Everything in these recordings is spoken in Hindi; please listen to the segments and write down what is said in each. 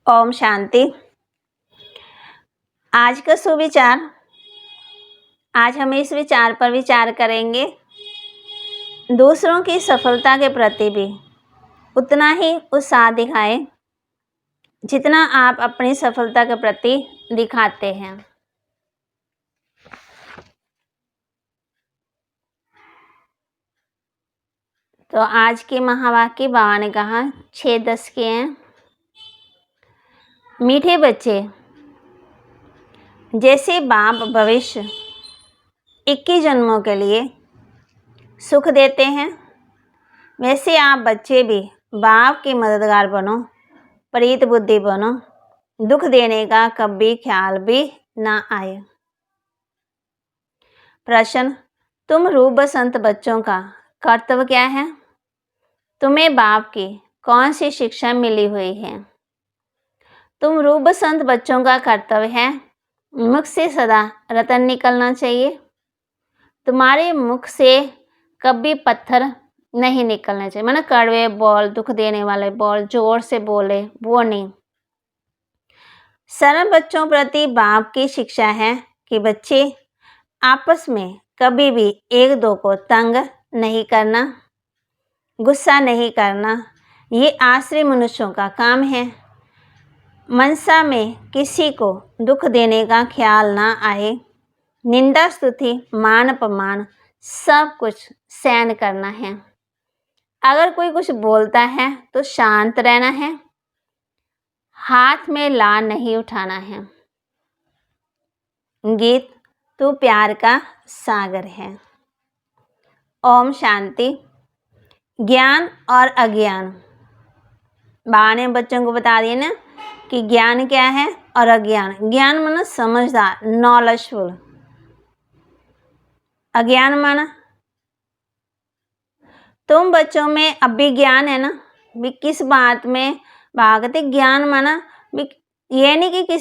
ओम शांति। आज का सुविचार, आज हम इस विचार पर विचार करेंगे। दूसरों की सफलता के प्रति भी उतना ही उत्साह दिखाएं जितना आप अपनी सफलता के प्रति दिखाते हैं। तो आज के महावाक्य बाबा ने कहा 6-10 के हैं। मीठे बच्चे, जैसे बाप भविष्य 21 जन्मों के लिए सुख देते हैं, वैसे आप बच्चे भी बाप के मददगार बनो, प्रीत बुद्धि बनो, दुख देने का कभी ख्याल भी ना आए। प्रश्न, तुम रूप बसंत बच्चों का कर्तव्य क्या है? तुम्हें बाप की कौन सी शिक्षा मिली हुई है? तुम रूप बसंत बच्चों का कर्तव्य है मुख से सदा रतन निकलना चाहिए। तुम्हारे मुख से कभी पत्थर नहीं निकलना चाहिए, माना कड़वे बोल, दुख देने वाले बोल, जोर से बोले वो नहीं। सरल बच्चों प्रति बाप की शिक्षा है कि बच्चे आपस में कभी भी एक दो को तंग नहीं करना, गुस्सा नहीं करना, ये आश्रय मनुष्यों का काम है। मनसा में किसी को दुख देने का ख्याल ना आए। निंदा स्तुति मान अपमान सब कुछ सहन करना है। अगर कोई कुछ बोलता है तो शांत रहना है, हाथ में लान नहीं उठाना है। गीत, तू प्यार का सागर है। ओम शांति। ज्ञान और अज्ञान, बाबा ने बच्चों को बता दिया ना कि ज्ञान क्या है और अज्ञान। ज्ञान माना समझदार, नॉलेजफुल। अज्ञान माना तुम बच्चों में अब भी ज्ञान है ना, भी किस बात में भागते। ज्ञान माना भी ये नहीं कि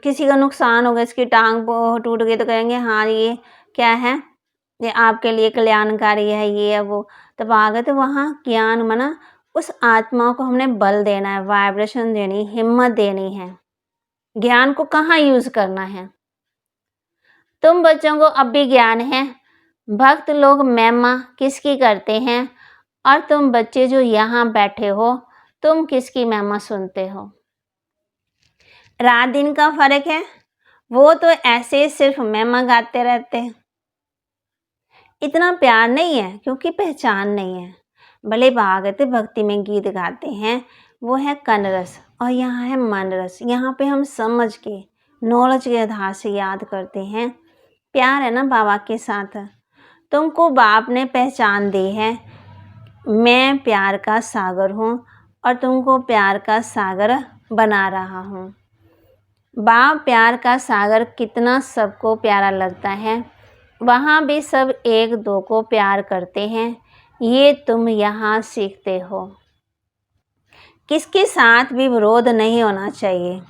किसी का नुकसान हो गया, इसकी टांग टूट गई तो कहेंगे हाँ ये क्या है, ये आपके लिए कल्याणकारी है, ये है वो। तो भागत वहाँ ज्ञान माना उस आत्मा को हमने बल देना है, वाइब्रेशन देनी, हिम्मत देनी है। ज्ञान को कहाँ यूज करना है। तुम बच्चों को अब भी ज्ञान है। भक्त लोग महिमा किसकी करते हैं और तुम बच्चे जो यहाँ बैठे हो, तुम किसकी महिमा सुनते हो। रात दिन का फर्क है, वो तो ऐसे सिर्फ महिमा गाते रहते हैं। इतना प्यार नहीं है क्योंकि पहचान नहीं है। भले भागवत भक्ति में गीत गाते हैं, वो है कन रस और यहाँ है मन रस। यहाँ पे हम समझ के नॉलेज के आधार से याद करते हैं। प्यार है ना बाबा के साथ। तुमको बाप ने पहचान दी है, मैं प्यार का सागर हूँ और तुमको प्यार का सागर बना रहा हूँ। बाप प्यार का सागर कितना सबको प्यारा लगता है, वहाँ भी सब एक दो को प्यार करते हैं। ये तुम यहाँ सीखते हो। किसके साथ भी विरोध नहीं होना चाहिए।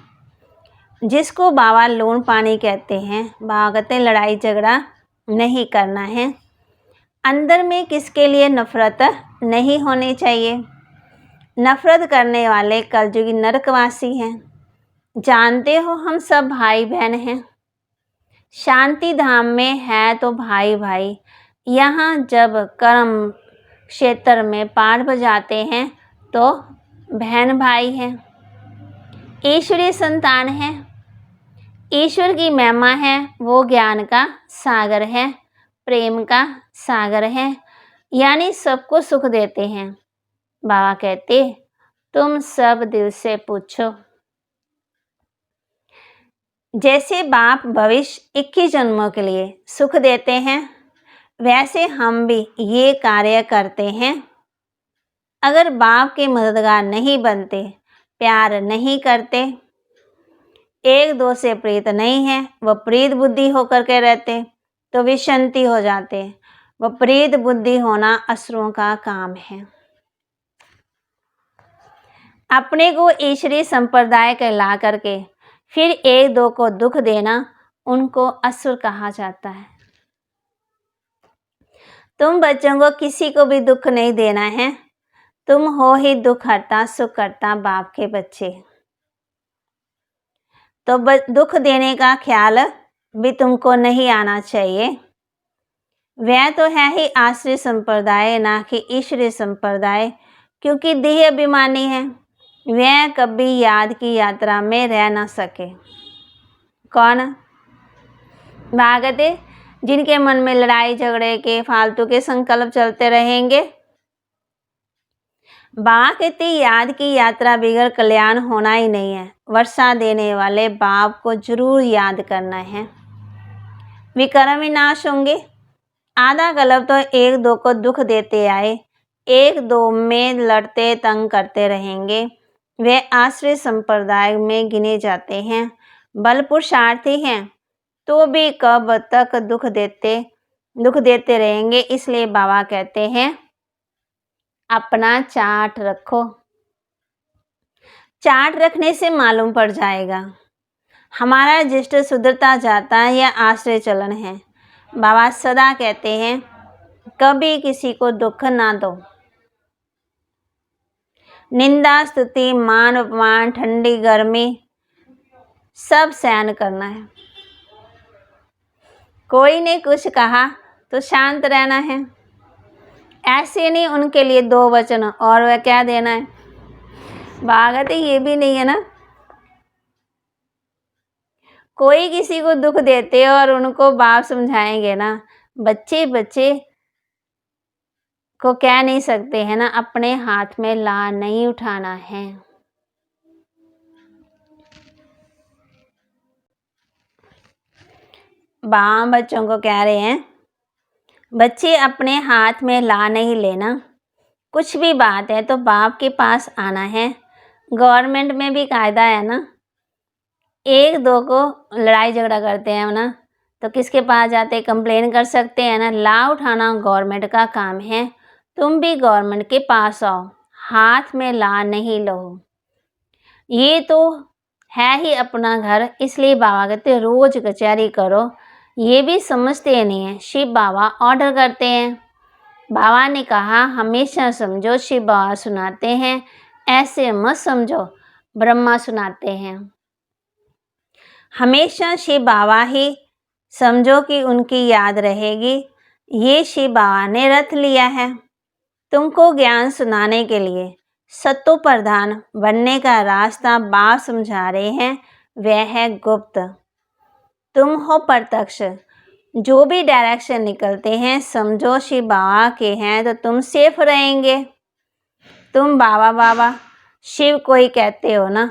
जिसको बाबा लूण पानी कहते हैं, भागते लड़ाई झगड़ा नहीं करना है। अंदर में किसके लिए नफरत नहीं होनी चाहिए। नफरत करने वाले कलयुगी नरकवासी हैं। जानते हो हम सब भाई बहन हैं। शांति धाम में है तो भाई भाई। यहाँ जब कर्म क्षेत्र में पाठ बजाते हैं तो बहन भाई हैं। ईश्वरीय संतान है। ईश्वर की महिमा है, वो ज्ञान का सागर है, प्रेम का सागर है, यानी सबको सुख देते हैं। बाबा कहते तुम सब दिल से पूछो। जैसे बाप भविष्य 21 जन्मों के लिए सुख देते हैं, वैसे हम भी ये कार्य करते हैं। अगर बाप के मददगार नहीं बनते, प्यार नहीं करते, एक दो से प्रीत नहीं है, वह प्रीत बुद्धि होकर के रहते तो विषंती हो जाते। वह प्रीत बुद्धि होना असुरों का काम है। अपने को ईश्वरीय संप्रदाय कहला करके फिर एक दो को दुख देना, उनको असुर कहा जाता है। तुम बच्चों को किसी को भी दुख नहीं देना है। तुम हो ही दुख हरता सुख करता बाप के बच्चे। तो दुख देने का ख्याल भी तुमको नहीं आना चाहिए। वह तो है ही आश्रय संप्रदाय, ना कि ईश्वरीय संप्रदाय, क्योंकि देह अभिमानी है, वह कभी याद की यात्रा में रह ना सके। कौन? भागते जिनके मन में लड़ाई झगड़े के फालतू के संकल्प चलते रहेंगे। बाप कहते याद की यात्रा बिगड़ कल्याण होना ही नहीं है। वर्षा देने वाले बाप को जरूर याद करना है, विकर्म विनाश होंगे। आधा गलत तो एक दो को दुख देते आए, एक दो में लड़ते तंग करते रहेंगे, वे आश्रय संप्रदाय में गिने जाते हैं। बल पुरुषार्थी हैं तो भी कब तक दुख देते रहेंगे। इसलिए बाबा कहते हैं अपना चार्ट रखो। चार्ट रखने से मालूम पड़ जाएगा हमारा रजिस्टर सुधरता जाता है या आश्रय चलन है। बाबा सदा कहते हैं कभी किसी को दुख ना दो। निंदा स्तुति मान अपमान ठंडी गर्मी सब सहन करना है। कोई ने कुछ कहा तो शांत रहना है। ऐसे नहीं उनके लिए दो वचन और वह क्या देना है। भागवत ये भी नहीं है ना, कोई किसी को दुख देते और उनको बाप समझाएंगे ना। बच्चे को कह नहीं सकते हैं ना, अपने हाथ में ला नहीं उठाना है। बाप बच्चों को कह रहे हैं बच्चे अपने हाथ में ला नहीं लेना। कुछ भी बात है तो बाप के पास आना है। गवर्नमेंट में भी कायदा है ना, एक दो को लड़ाई झगड़ा करते हैं ना तो किसके पास जाते, कंप्लेन कर सकते हैं ना। ला उठाना गवर्नमेंट का काम है। तुम भी गवर्नमेंट के पास आओ, हाथ में ला नहीं लो। ये तो है ही अपना घर, इसलिए बाबा कहते रोज कचहरी करो। ये भी समझते नहीं है। शिव बाबा ऑर्डर करते हैं। बाबा ने कहा हमेशा समझो शिव बाबा सुनाते हैं, ऐसे मत समझो ब्रह्मा सुनाते हैं। हमेशा शिव बाबा ही समझो कि उनकी याद रहेगी। ये शिव बाबा ने रथ लिया है तुमको ज्ञान सुनाने के लिए। सत्तो प्रधान बनने का रास्ता बाप समझा रहे हैं, वह है गुप्त। तुम हो प्रत्यक्ष। जो भी डायरेक्शन निकलते हैं समझो शिव बाबा के हैं तो तुम सेफ रहेंगे। तुम बाबा बाबा शिव को ही कहते हो ना।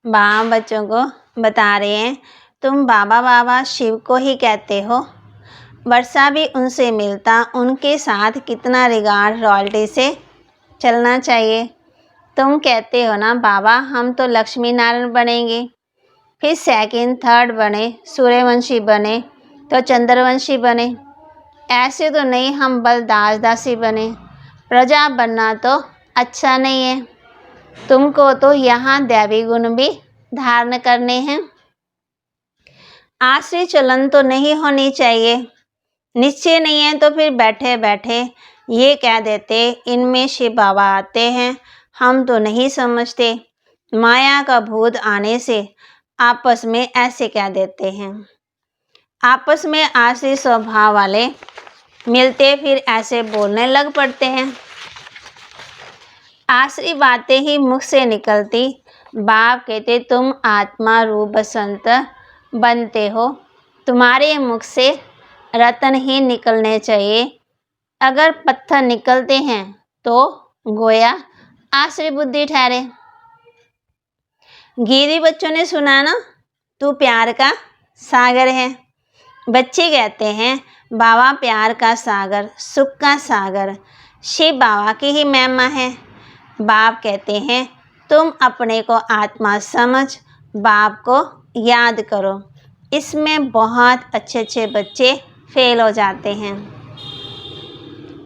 बाबा बच्चों को बता रहे हैं तुम बाबा बाबा शिव को ही कहते हो। वर्षा भी उनसे मिलता, उनके साथ कितना रिगार्ड रॉयल्टी से चलना चाहिए। तुम कहते हो ना बाबा हम तो लक्ष्मी नारायण बनेंगे, फिर सेकंड थर्ड बने, सूर्यवंशी बने तो चंद्रवंशी बने। ऐसे तो नहीं हम बल दासी बने। प्रजा बनना तो अच्छा नहीं है। तुमको तो यहाँ दैवी गुण भी धारण करने हैं। आश्रय चलन तो नहीं होनी चाहिए। निश्चय नहीं है तो फिर बैठे बैठे ये कह देते इनमें शिव बाबा आते हैं, हम तो नहीं समझते। माया का भूत आने से आपस में ऐसे कह देते हैं। आपस में आश्रय स्वभाव वाले मिलते फिर ऐसे बोलने लग पड़ते हैं। आश्रय बातें ही मुख से निकलती। बाप कहते तुम आत्मा रूप बसंत बनते हो, तुम्हारे मुख से रतन ही निकलने चाहिए। अगर पत्थर निकलते हैं तो गोया आश्रय बुद्धि ठहरे। गीरी बच्चों ने सुना ना तू प्यार का सागर है। बच्चे कहते हैं बाबा प्यार का सागर, सुख का सागर शिव बाबा की ही महिमा है। बाप कहते हैं तुम अपने को आत्मा समझ बाप को याद करो। इसमें बहुत अच्छे बच्चे फेल हो जाते हैं।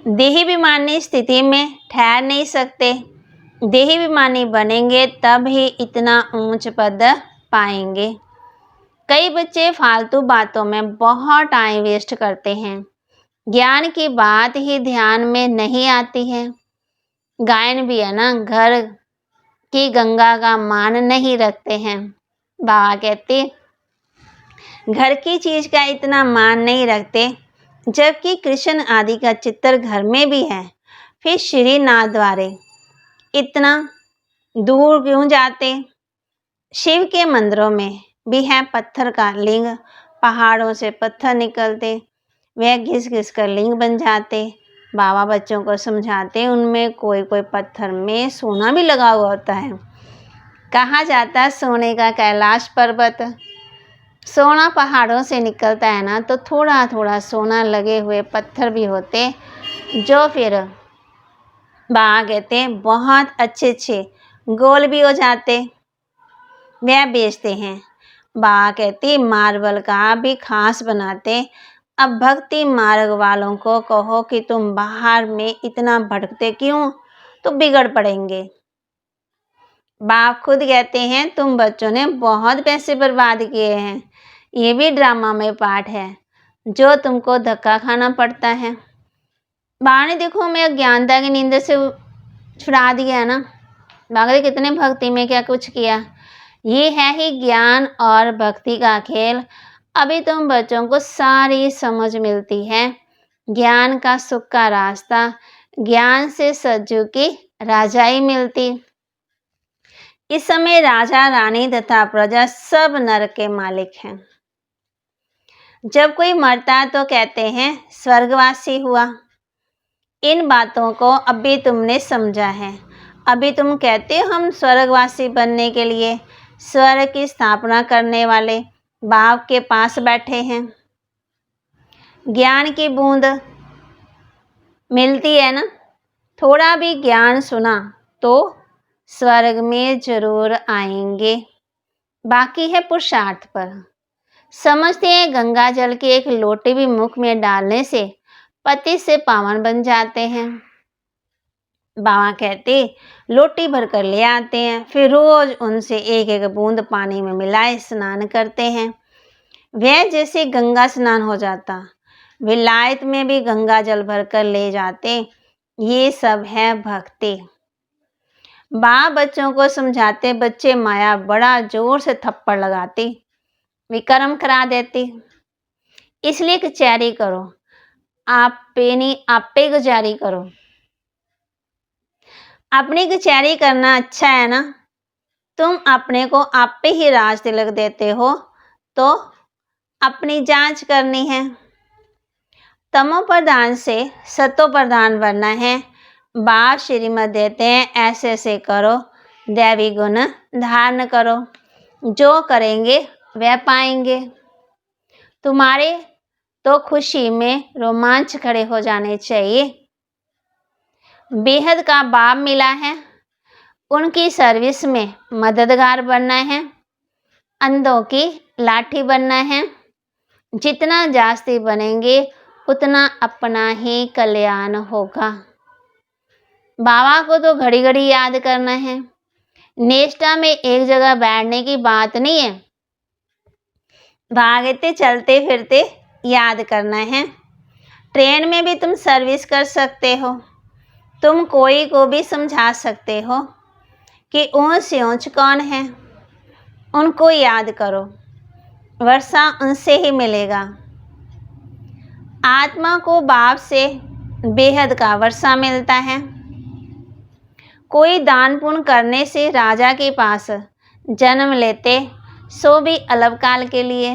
देहाभिमानी स्थिति में ठहर नहीं सकते। देहाभिमानी बनेंगे तब ही इतना ऊंच पद पाएंगे। कई बच्चे फालतू बातों में बहुत टाइम वेस्ट करते हैं। ज्ञान की बात ही ध्यान में नहीं आती है। गायन भी है ना, घर की गंगा का मान नहीं रखते हैं। बाबा कहते घर की चीज का इतना मान नहीं रखते, जबकि कृष्ण आदि का चित्र घर में भी है, फिर श्रीनाथ द्वारे इतना दूर क्यों जाते? शिव के मंदिरों में भी है पत्थर का लिंग, पहाड़ों से पत्थर निकलते, वह घिस घिस कर लिंग बन जाते। बाबा बच्चों को समझाते उनमें कोई कोई पत्थर में सोना भी लगा हुआ होता है। कहा जाता है सोने का कैलाश पर्वत। सोना पहाड़ों से निकलता है ना, तो थोड़ा थोड़ा सोना लगे हुए पत्थर भी होते, जो फिर बाबा कहते बहुत अच्छे अच्छे गोल भी हो जाते, वह बेचते हैं। बाबा कहते मार्बल का भी खास बनाते। अब भक्ति मार्ग वालों को कहो कि तुम बाहर में इतना भटकते क्यों, तो बिगड़ पड़ेंगे। बाप खुद कहते हैं तुम बच्चों ने बहुत पैसे बर्बाद किए हैं, ये भी ड्रामा में पार्ट है जो तुमको धक्का खाना पड़ता है। बाबा ने देखो मैं अज्ञानता की नींद से छुड़ा दिया ना। बाबा कितने भक्ति में क्या कुछ किया। ये है ही ज्ञान और भक्ति का खेल। अभी तुम बच्चों को सारी समझ मिलती है। ज्ञान का सुख का रास्ता, ज्ञान से सज्जू की राजाई मिलती। इस समय राजा रानी तथा प्रजा सब नरक के मालिक हैं। जब कोई मरता है तो कहते हैं स्वर्गवासी हुआ। इन बातों को अभी तुमने समझा है। अभी तुम कहते हो हम स्वर्गवासी बनने के लिए स्वर्ग की स्थापना करने वाले बाप के पास बैठे हैं। ज्ञान की बूंद मिलती है ना, थोड़ा भी ज्ञान सुना तो स्वर्ग में जरूर आएंगे। बाकी है पुरुषार्थ पर। समझते हैं गंगा जल के एक लोटे भी मुख में डालने से पति से पावन बन जाते हैं। बाबा कहते लोटी भर कर ले आते हैं, फिर रोज उनसे एक एक बूंद पानी में मिलाए स्नान करते हैं। वह जैसे गंगा स्नान हो जाता। विलायत में भी गंगा जल भर कर ले जाते। ये सब है भक्ति। बाप बच्चों को समझाते, बच्चे माया बड़ा जोर से थप्पड़ लगाती, विक्रम करा देती। इसलिए कचहरी करो, आपे गुजारी करो। अपनी कचहरी करना अच्छा है ना। तुम अपने को आपे ही राज तिलक देते हो, तो अपनी जांच करनी है। तमो प्रधान से सतो प्रधान बनना है। बाप श्रीमत देते हैं ऐसे ऐसे करो, दैवी गुण धारण करो, जो करेंगे वह पाएंगे। तुम्हारे तो खुशी में रोमांच खड़े हो जाने चाहिए। बेहद का बाप मिला है, उनकी सर्विस में मददगार बनना है, अंधों की लाठी बनना है। जितना जास्ती बनेंगे उतना अपना ही कल्याण होगा। बाबा को तो घड़ी घड़ी याद करना है। नेष्टा में एक जगह बैठने की बात नहीं है, भागते चलते फिरते याद करना है। ट्रेन में भी तुम सर्विस कर सकते हो। तुम कोई को भी समझा सकते हो कि ऊंच से ऊंच कौन है, उनको याद करो, वर्षा उनसे ही मिलेगा। आत्मा को बाप से बेहद का वर्षा मिलता है। कोई दान पुण्य करने से राजा के पास जन्म लेते, सो भी अल्पकाल के लिए।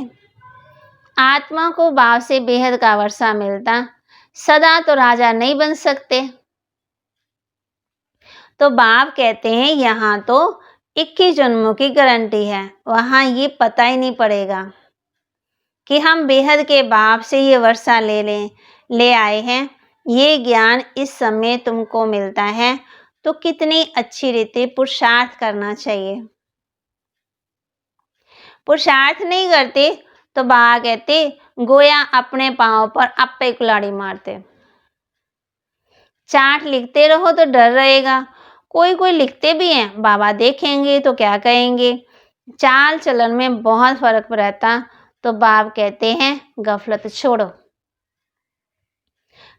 आत्मा को बाप से बेहद का वर्षा मिलता, सदा तो राजा नहीं बन सकते। तो बाप कहते हैं यहाँ तो 21 जन्मों की गारंटी है, वहाँ ये पता ही नहीं पड़ेगा कि हम बेहद के बाप से ये वर्षा ले आए हैं। ये ज्ञान इस समय तुमको मिलता है, तो कितनी अच्छी रीति पुरुषार्थ करना चाहिए। पुरुषार्थ नहीं करते तो बाबा कहते गोया अपने पाँव पर आपे कुल्हाड़ी मारते। चार्ट लिखते रहो तो डर रहेगा। कोई कोई लिखते भी हैं, बाबा देखेंगे तो क्या कहेंगे। चाल चलन में बहुत फर्क रहता, तो बाप कहते हैं गफलत छोड़ो।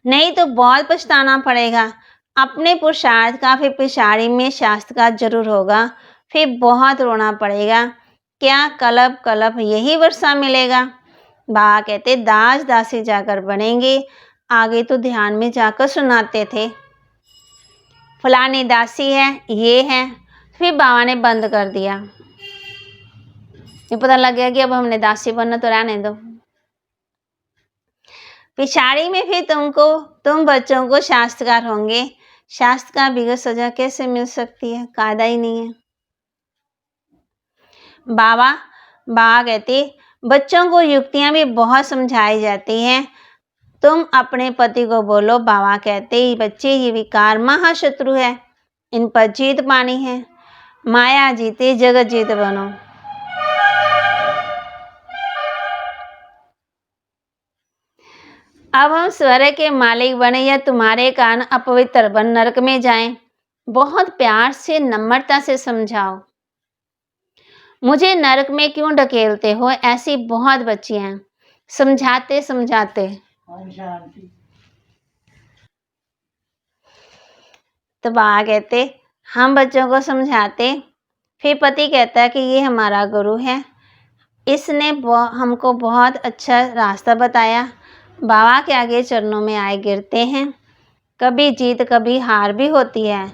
नहीं तो बहुत पछताना पड़ेगा। अपने पुरुषार्थ का फिर पिछाड़ी में शास्त्रघात जरूर होगा, फिर बहुत रोना पड़ेगा। क्या कलप कलप यही वर्षा मिलेगा। बाबा कहते दास दासी जाकर बनेंगे। आगे तो ध्यान में जाकर सुनाते थे, फलानी दासी है, ये है। फिर बाबा ने बंद कर दिया। ये पता लग गया कि अब हमने दासी बनना, तो रहने दो। पिछाड़ी में फिर तुम बच्चों को शास्त्रकार होंगे। शास्त्र का बिगड़ सजा कैसे मिल सकती है, कायदा ही नहीं है। बाबा कहते बच्चों को युक्तियां भी बहुत समझाई जाती हैं। तुम अपने पति को बोलो। बाबा कहते बच्चे ये विकार महाशत्रु है, इन पर जीत पानी है। माया जीते जगत जीत बनो। अब हम स्वर्ग के मालिक बने या तुम्हारे कारण अपवित्र बन नरक में जाएं। बहुत प्यार से नम्रता से समझाओ। मुझे नरक में क्यों ढकेलते हो, ऐसी बहुत बच्चियां हैं। समझाते समझाते तो बाबा कहते हम बच्चों को समझाते। फिर पति कहता है कि ये हमारा गुरु है, इसने हमको बहुत अच्छा रास्ता बताया। बाबा के आगे चरणों में आए गिरते हैं। कभी जीत कभी हार भी होती है,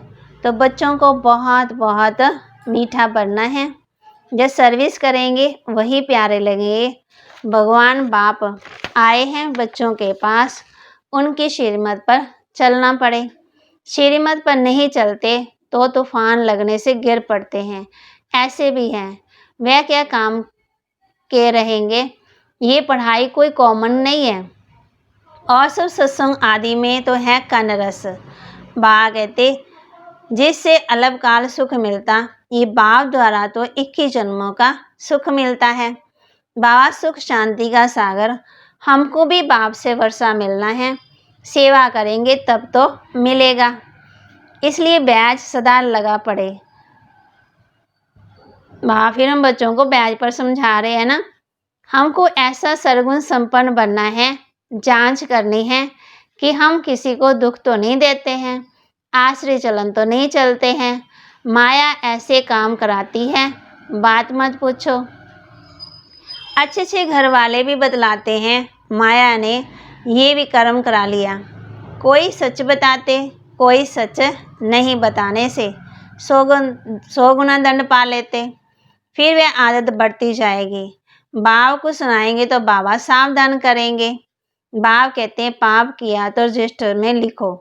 तो बच्चों को बहुत बहुत मीठा बनना है। जब सर्विस करेंगे वही प्यारे लगेंगे। भगवान बाप आए हैं बच्चों के पास, उनकी श्रीमत पर चलना पड़े। श्रीमत पर नहीं चलते तो तूफान लगने से गिर पड़ते हैं। ऐसे भी हैं, वह क्या काम के रहेंगे। ये पढ़ाई कोई कॉमन नहीं है, और सब सत्संग आदि में तो है कन रस। बाबा कहते जिससे अल्पकाल सुख मिलता, ये बाप द्वारा तो 21 जन्मों का सुख मिलता है। बाबा सुख शांति का सागर, हमको भी बाप से वर्षा मिलना है। सेवा करेंगे तब तो मिलेगा, इसलिए बैच सदा लगा पड़े। बाबा फिर हम बच्चों को बैच पर समझा रहे हैं ना। हमको ऐसा सरगुण संपन्न बनना है, जांच करनी है कि हम किसी को दुख तो नहीं देते हैं, आश्रय चलन तो नहीं चलते हैं। माया ऐसे काम कराती है, बात मत पूछो। अच्छे अच्छे घर वाले भी बतलाते हैं, माया ने ये भी कर्म करा लिया। कोई सच बताते, कोई सच नहीं बताने से 100 गुना दंड पा लेते। फिर वह आदत बढ़ती जाएगी। बाप को सुनाएंगे तो बाबा सावधान करेंगे। बाप कहते हैं पाप किया तो रजिस्टर में लिखो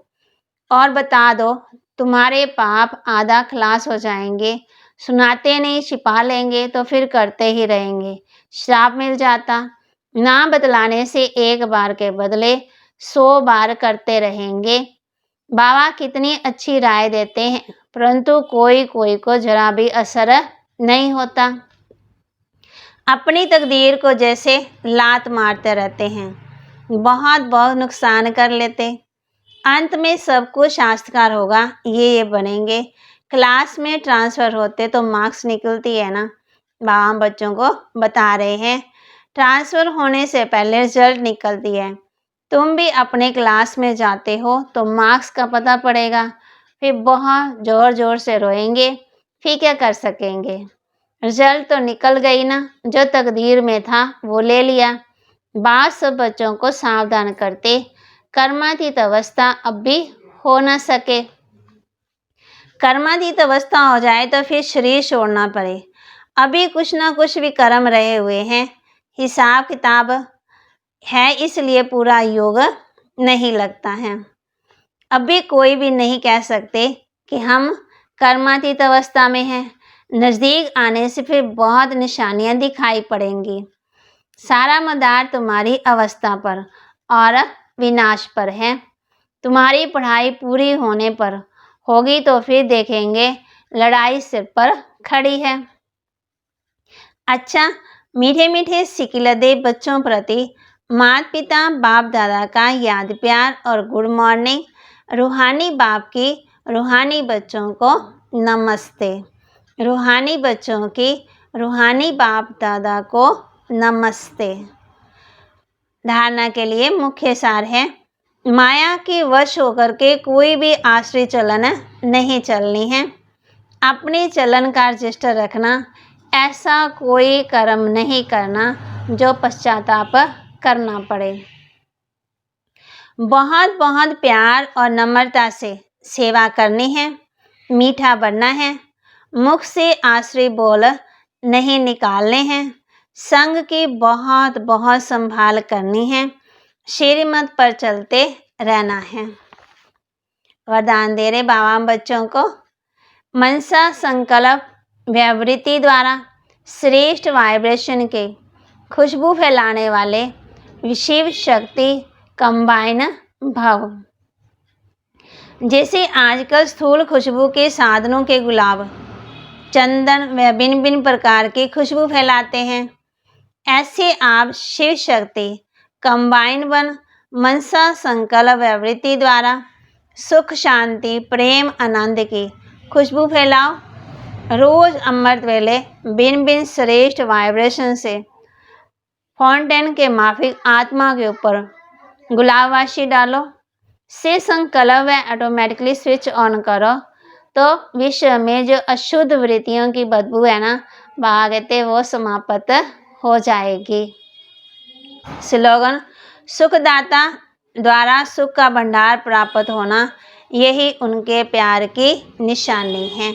और बता दो, तुम्हारे पाप आधा खलास हो जाएंगे। सुनाते नहीं, छिपा लेंगे तो फिर करते ही रहेंगे, श्राप मिल जाता। ना बतलाने से एक बार के बदले 100 बार करते रहेंगे। बाबा कितनी अच्छी राय देते हैं, परंतु कोई कोई को जरा भी असर नहीं होता। अपनी तकदीर को जैसे लात मारते रहते हैं, बहुत बहुत नुकसान कर लेते। अंत में सब कुछ शास्त्रकार होगा, ये बनेंगे। क्लास में ट्रांसफ़र होते तो मार्क्स निकलती है ना। बाबा बच्चों को बता रहे हैं ट्रांसफ़र होने से पहले रिजल्ट निकलती है। तुम भी अपने क्लास में जाते हो तो मार्क्स का पता पड़ेगा, फिर बहुत ज़ोर ज़ोर से रोएंगे, फिर क्या कर सकेंगे। रिजल्ट तो निकल गई ना, जो तकदीर में था वो ले लिया। बाप सब बच्चों को सावधान करते, कर्मातीत अवस्था अब भी हो न सके। कर्मातीत अवस्था हो जाए तो फिर शरीर छोड़ना पड़े। अभी कुछ ना कुछ भी कर्म रहे हुए हैं, हिसाब किताब है, इसलिए पूरा योग नहीं लगता है। अभी कोई भी नहीं कह सकते कि हम कर्मातीत अवस्था में हैं। नज़दीक आने से फिर बहुत निशानियां दिखाई पड़ेंगी। सारा मदार तुम्हारी अवस्था पर और विनाश पर है। तुम्हारी पढ़ाई पूरी होने पर होगी तो फिर देखेंगे लड़ाई सिर पर खड़ी है। अच्छा, मीठे मीठे सिकिलदे बच्चों प्रति माता पिता बाप दादा का याद प्यार और गुड मॉर्निंग। रूहानी बाप की रूहानी बच्चों को नमस्ते। रूहानी बच्चों की रूहानी बाप दादा को नमस्ते। धारणा के लिए मुख्य सार है, माया के वश होकर के कोई भी आश्रय चलन नहीं चलनी है। अपने चलन का रजिस्टर रखना, ऐसा कोई कर्म नहीं करना जो पश्चाताप करना पड़े। बहुत बहुत प्यार और नम्रता से सेवा करनी है, मीठा बनना है, मुख से आश्रय बोल नहीं निकालने हैं, संग की बहुत बहुत संभाल करनी है, श्रीमत पर चलते रहना है। वरदान दे रहे बाबा बच्चों को, मनसा संकल्प व्यावृत्ति द्वारा श्रेष्ठ वाइब्रेशन के खुशबू फैलाने वाले विशिव शक्ति कंबाइन भाव। जैसे आजकल स्थूल खुशबू के साधनों के गुलाब, चंदन व भिन्न भिन्न प्रकार की खुशबू फैलाते हैं, ऐसे आप शिव शक्ति कंबाइन बन मनसा संकल्प व्यावृत्ति द्वारा सुख शांति प्रेम आनंद की खुशबू फैलाओ। रोज अमृत वेले भिन्न भिन्न श्रेष्ठ वाइब्रेशन से फाउंटेन के माफिक आत्मा के ऊपर गुलाबवासी डालो। से संकल्प व ऑटोमेटिकली स्विच ऑन करो तो विश्व में जो अशुद्ध वृत्तियों की बदबू है ना, भागते वो समाप्त हो जाएगी। स्लोगन, सुखदाता द्वारा सुख का भंडार प्राप्त होना, यही उनके प्यार की निशानी है।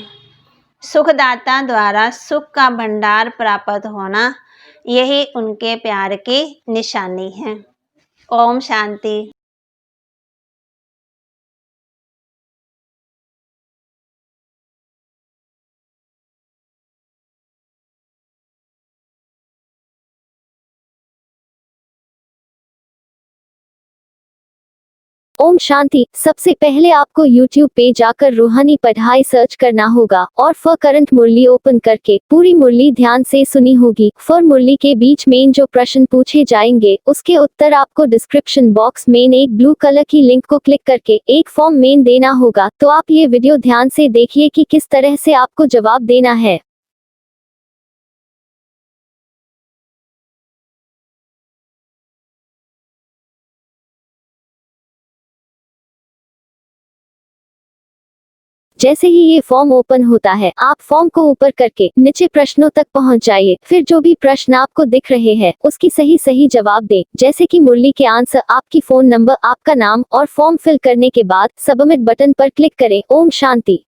सुखदाता द्वारा सुख का भंडार प्राप्त होना, यही उनके प्यार की निशानी है। ओम शांति। ओम शांति। सबसे पहले आपको YouTube पे जाकर रूहानी पढ़ाई सर्च करना होगा और फॉर करंट मुरली ओपन करके पूरी मुरली ध्यान से सुनी होगी। फॉर मुरली के बीच में जो प्रश्न पूछे जाएंगे उसके उत्तर आपको डिस्क्रिप्शन बॉक्स में एक ब्लू कलर की लिंक को क्लिक करके एक फॉर्म में देना होगा। तो आप ये वीडियो ध्यान से देखिए कि किस तरह से आपको जवाब देना है। जैसे ही ये फॉर्म ओपन होता है, आप फॉर्म को ऊपर करके नीचे प्रश्नों तक पहुंच जाइए। फिर जो भी प्रश्न आपको दिख रहे हैं उसकी सही जवाब दें। जैसे कि मुरली के आंसर, आपकी फोन नंबर, आपका नाम और फॉर्म फिल करने के बाद सबमिट बटन पर क्लिक करें। ओम शांति।